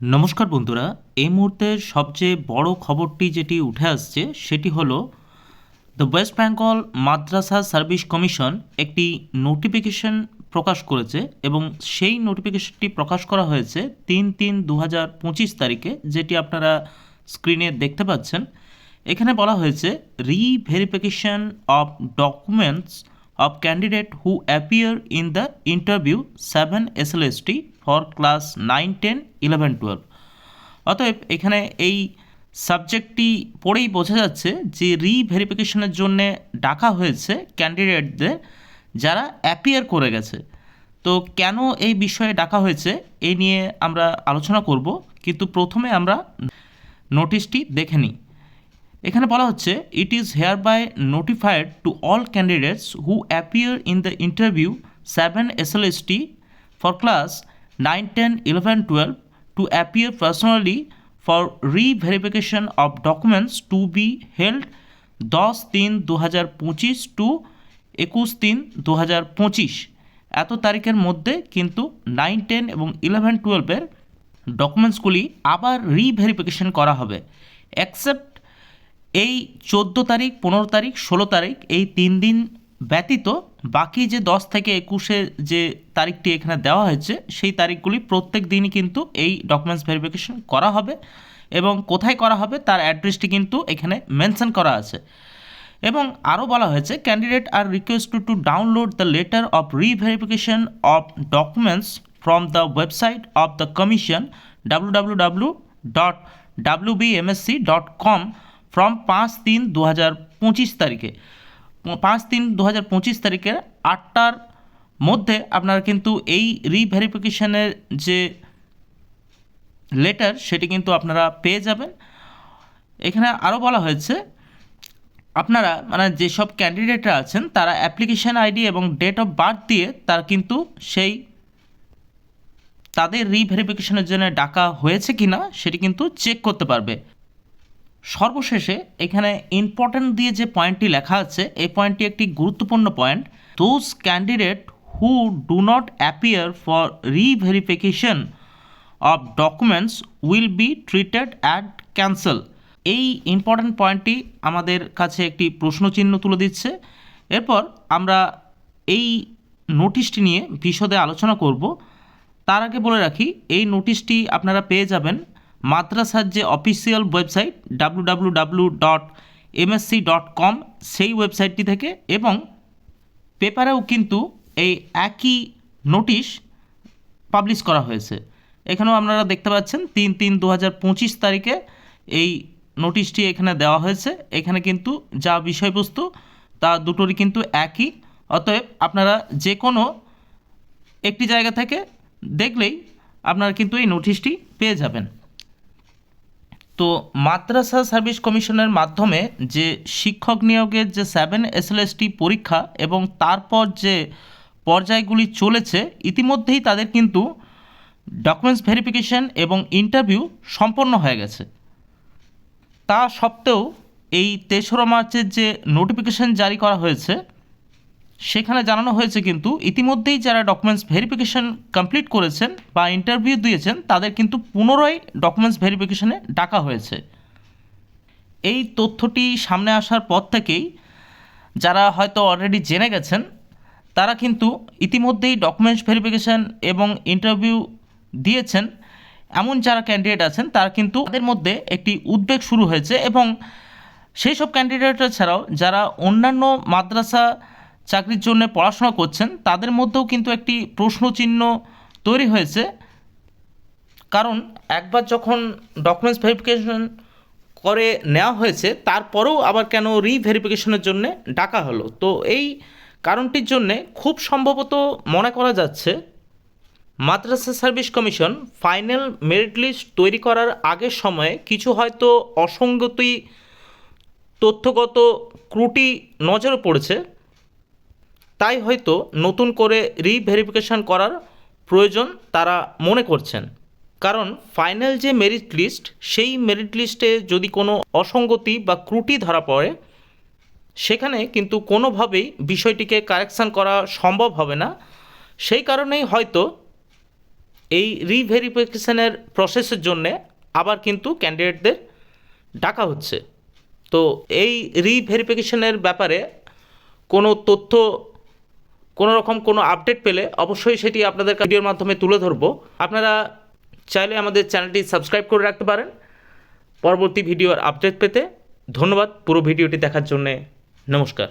নমস্কার বন্ধুরা, এই মুহূর্তের সবচেয়ে বড় খবরটি যেটি উঠে আসছে সেটি হলো the West Bengal Madrasa service commission একটি নোটিফিকেশন প্রকাশ করেছে এবং সেই নোটিফিকেশনটি প্রকাশ করা হয়েছে 3/3/2025 তারিখে, যেটি আপনারা স্ক্রিনে দেখতে পাচ্ছেন। এখানে বলা হয়েছে reverification of documents of candidate who appear in the interview 7 SLST for class 9, 10, 11, 12। অতএব এখানে এই সাবজেক্টটি পড়েই বোঝা যাচ্ছে যে রিভেরিফিকেশনের জন্যে ডাকা হয়েছে ক্যান্ডিডেটদের যারা অ্যাপিয়ার করে গেছে। তো কেন এই বিষয়ে ডাকা হয়েছে এই নিয়ে আমরা আলোচনা করব, কিন্তু প্রথমে আমরা নোটিশটি দেখে নিই। এখানে বলা হচ্ছে it is hereby notified to all candidates who appear in the interview 7 SLST for class 9, 10, 11, 12 to appear personally for re-verification of documents to be held 10/3/2025 to 21/3/2025 এত তারিখের মধ্যে কিন্তু 9, 10 এবং 11, 12-এর ডকুমেন্টসগুলি আবার রিভেরিফিকেশন করা হবে, এক্সেপ্ট এই 14 তারিখ, 15 তারিখ, 16 তারিখ এই 3 দিন ব্যতীত বাকি যে 10 থেকে 21-এ যে তারিখটি এখানে দেওয়া হয়েছে সেই তারিখগুলি প্রত্যেক দিনই কিন্তু এই ডকুমেন্টস ভেরিফিকেশন করা হবে এবং কোথায় করা হবে তার অ্যাড্রেসটি কিন্তু এখানে মেনশন করা আছে। এবং আরও বলা হয়েছে candidate are requested to download the letter of reverification of documents from the website of the commission www.wbmsc.com from 5/3/2025 তারিখে। 5/3/2025 তারিখের 8টার মধ্যে আপনারা কিন্তু এই রিভেরিফিকেশনের যে লেটার সেটি কিন্তু আপনারা পেয়ে যাবেন। এখানে আরও বলা হয়েছে আপনারা যেসব ক্যান্ডিডেটরা আছেন তারা অ্যাপ্লিকেশান আইডি এবং ডেট অফ বার্থ দিয়ে তারা কিন্তু সেই তাদের রিভেরিফিকেশনের জন্য ডাকা হয়েছে কি না সেটি কিন্তু চেক করতে পারবে। সর্বশেষে এখানে ইম্পর্ট্যান্ট দিয়ে যে পয়েন্টটি লেখা আছে এই পয়েন্টটি একটি গুরুত্বপূর্ণ point. Those candidate who do not appear for reverification of documents will be treated at cancel. এই ইম্পর্ট্যান্ট পয়েন্টটি আমাদের কাছে একটি প্রশ্নচিহ্ন তুলে দিচ্ছে। এরপর আমরা এই নোটিশটি নিয়ে বিশদে আলোচনা করব। তার আগে বলে রাখি এই নোটিশটি আপনারা পেয়ে যাবেন মাদ্রাসার যে অফিসিয়াল ওয়েবসাইট www.msc.com সেই ওয়েবসাইটটি থেকে, এবং পেপারেও কিন্তু এই একই নোটিশ পাবলিশ করা হয়েছে। এখানেও আপনারা দেখতে পাচ্ছেন 3/3/2025 তারিখে এই নোটিশটি এখানে দেওয়া হয়েছে। এখানে কিন্তু যা বিষয়বস্তু তা দুটোরই কিন্তু একই। অতএব আপনারা যে কোনো একটি জায়গা থেকে দেখলেই আপনারা কিন্তু এই নোটিশটি পেয়ে যাবেন। তো মাদ্রাসা সার্ভিস কমিশনের মাধ্যমে যে শিক্ষক নিয়োগের যে 7 SLST পরীক্ষা এবং তারপর যে পর্যায়গুলি চলেছে ইতিমধ্যেই তাদের কিন্তু ডকুমেন্টস ভেরিফিকেশন এবং ইন্টারভিউ সম্পন্ন হয়ে গেছে। তা সত্ত্বেও এই 3রা মার্চের যে নোটিফিকেশন জারি করা হয়েছে সেখানে জানানো হয়েছে কিন্তু ইতিমধ্যেই যারা ডকুমেন্টস ভেরিফিকেশন কমপ্লিট করেছেন বা ইন্টারভিউ দিয়েছেন তাদের কিন্তু পুনরায় ডকুমেন্টস ভেরিফিকেশনে ডাকা হয়েছে। এই তথ্যটি সামনে আসার পর থেকেই যারা হয়তো অলরেডি জেনে গেছেন তারা কিন্তু ইতিমধ্যেই ডকুমেন্টস ভেরিফিকেশন এবং ইন্টারভিউ দিয়েছেন এমন যারা ক্যান্ডিডেট আছেন তারা কিন্তু তাদের মধ্যে একটি উদ্বেগ শুরু হয়েছে, এবং সেই সব ক্যান্ডিডেটরা ছাড়াও যারা অন্যান্য মাদ্রাসা চাকরির জন্য পড়াশোনা করছেন তাদের মধ্যেও কিন্তু একটি প্রশ্নচিহ্ন তৈরি হয়েছে। কারণ একবার যখন ডকুমেন্টস ভেরিফিকেশন করে নেওয়া হয়েছে তারপরেও আবার কেন রিভেরিফিকেশনের জন্য ডাকা হলো। তো এই কারণটির জন্যে খুব সম্ভবত মনে করা যাচ্ছে মাদ্রাসা service commission final merit list তৈরি করার আগের সময়ে কিছু হয়তো অসঙ্গতি, তথ্যগত ত্রুটি নজরে পড়েছে, তাই হয়তো নতুন করে রিভেরিফিকেশন করার প্রয়োজন তারা মনে করছেন। কারণ ফাইনাল যে মেরিট লিস্ট সেই মেরিট লিস্টে যদি কোনো অসঙ্গতি বা ত্রুটি ধরা পড়ে সেখানে কিন্তু কোনোভাবেই বিষয়টিকে কারেকশান করা সম্ভব হবে না। সেই কারণেই হয়তো এই রিভেরিফিকেশনের প্রসেসের জন্যে আবার কিন্তু ক্যান্ডিডেটদের ডাকা হচ্ছে। তো এই রিভেরিফিকেশনের ব্যাপারে কোনো তথ্য, কোনো রকম কোনো আপডেট পেলে অবশ্যই সেটি আপনাদের ভিডিওর মাধ্যমে তুলে ধরবো। আপনারা চাইলে আমাদের চ্যানেলটি সাবস্ক্রাইব করে রাখতে পারেন পরবর্তী ভিডিওর আপডেট পেতে। ধন্যবাদ পুরো ভিডিওটি দেখার জন্যে। নমস্কার।